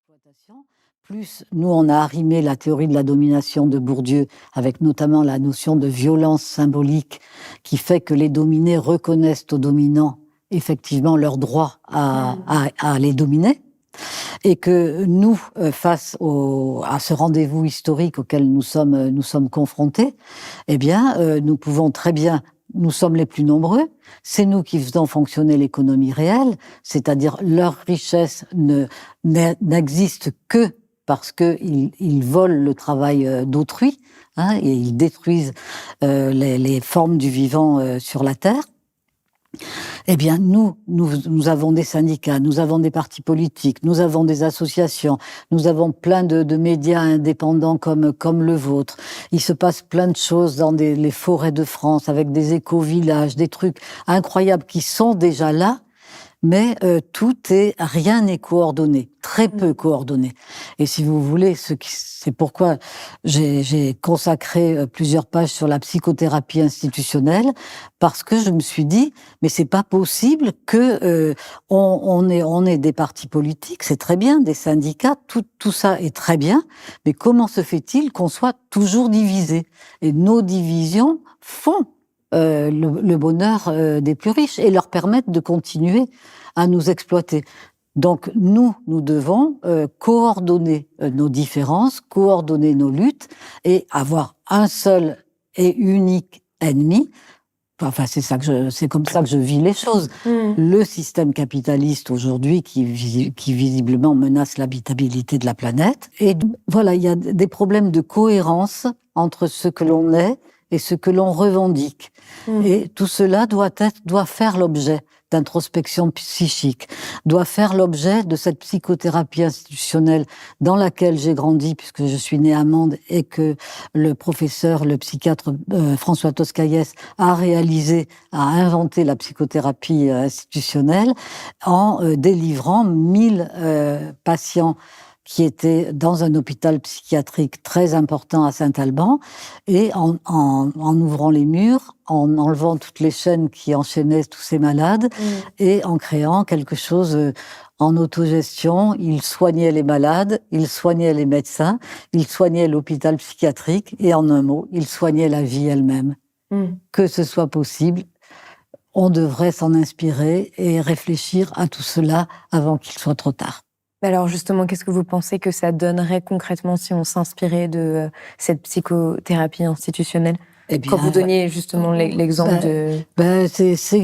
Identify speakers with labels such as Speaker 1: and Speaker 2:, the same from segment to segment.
Speaker 1: l'exploitation, plus nous, on a arrimé la théorie de la domination de Bourdieu, avec notamment la notion de violence symbolique, qui fait que les dominés reconnaissent aux dominants effectivement leur droit à les dominer, et que nous, face à ce rendez-vous historique auquel nous sommes confrontés, eh bien, nous pouvons très bien, nous sommes les plus nombreux, c'est nous qui faisons fonctionner l'économie réelle, c'est-à-dire leur richesse n'existe que parce qu'ils volent le travail d'autrui, hein, et ils détruisent les formes du vivant sur la Terre. Eh bien, nous avons des syndicats, nous avons des partis politiques, nous avons des associations, nous avons plein de médias indépendants comme le vôtre. Il se passe plein de choses dans les forêts de France, avec des éco-villages, des trucs incroyables qui sont déjà là, mais rien n'est coordonné, très peu coordonné. Et si vous voulez, c'est pourquoi j'ai consacré plusieurs pages sur la psychothérapie institutionnelle, parce que je me suis dit, mais c'est pas possible que on ait des partis politiques, c'est très bien, des syndicats, tout ça est très bien, mais comment se fait-il qu'on soit toujours divisés? Et nos divisions font le bonheur des plus riches et leur permettent de continuer à nous exploiter. Donc nous devons coordonner nos différences, coordonner nos luttes et avoir un seul et unique ennemi. Enfin, c'est comme ça que je vis les choses. Le système capitaliste aujourd'hui qui visiblement menace l'habitabilité de la planète. Et voilà, il y a des problèmes de cohérence entre ce que l'on est et ce que l'on revendique. Et tout cela doit faire l'objet d'introspection psychique, doit faire l'objet de cette psychothérapie institutionnelle dans laquelle j'ai grandi, puisque je suis née à Mende et que le psychiatre François Toscaïès a inventé la psychothérapie institutionnelle en délivrant 1000 patients qui était dans un hôpital psychiatrique très important à Saint-Alban, et en ouvrant les murs, en enlevant toutes les chaînes qui enchaînaient tous ces malades, et en créant quelque chose en autogestion. Il soignait les malades, il soignait les médecins, il soignait l'hôpital psychiatrique, et en un mot, il soignait la vie elle-même. Que ce soit possible, on devrait s'en inspirer et réfléchir à tout cela avant qu'il soit trop tard.
Speaker 2: Alors justement, qu'est-ce que vous pensez que ça donnerait concrètement si on s'inspirait de cette psychothérapie institutionnelle? Quand vous donniez justement l'exemple
Speaker 1: c'est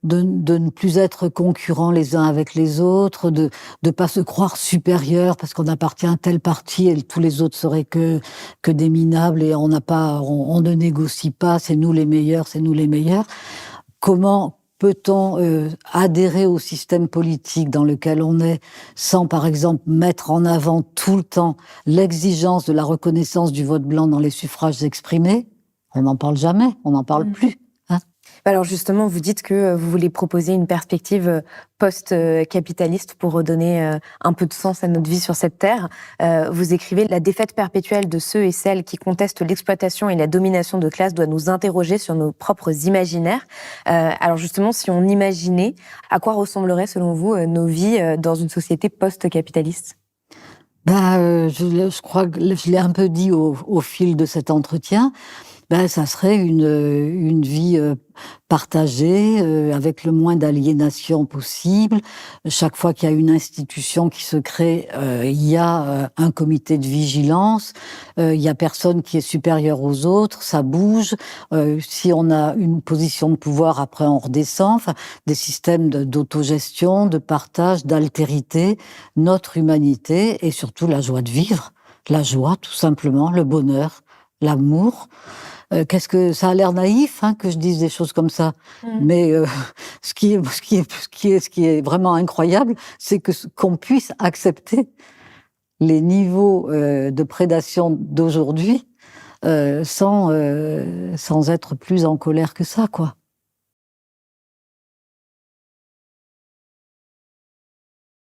Speaker 1: de ne plus être concurrents les uns avec les autres, de pas se croire supérieur parce qu'on appartient à tel parti et tous les autres seraient que des minables et on ne négocie pas, c'est nous les meilleurs, c'est nous les meilleurs. Comment peut-on adhérer au système politique dans lequel on est sans, par exemple, mettre en avant tout le temps l'exigence de la reconnaissance du vote blanc dans les suffrages exprimés? On n'en parle jamais, on n'en parle plus. Hein.
Speaker 2: Alors justement, vous dites que vous voulez proposer une perspective post-capitaliste pour redonner un peu de sens à notre vie sur cette terre. Vous écrivez « La défaite perpétuelle de ceux et celles qui contestent l'exploitation et la domination de classe doit nous interroger sur nos propres imaginaires ». Alors justement, si on imaginait, à quoi ressembleraient selon vous nos vies dans une société post-capitaliste ?
Speaker 1: Je crois que je l'ai un peu dit au fil de cet entretien. Ça serait une vie partagée, avec le moins d'aliénation possible. Chaque fois qu'il y a une institution qui se crée, il y a un comité de vigilance. Il y a personne qui est supérieur aux autres. Ça bouge. Si on a une position de pouvoir, après on redescend. Enfin, des systèmes d'autogestion, de partage, d'altérité, notre humanité et surtout la joie de vivre. La joie, tout simplement, le bonheur, l'amour. Qu'est-ce que ça a l'air naïf que je dise des choses comme ça, mais ce qui est vraiment incroyable, c'est qu'on puisse accepter les niveaux de prédation d'aujourd'hui sans être plus en colère que ça, quoi.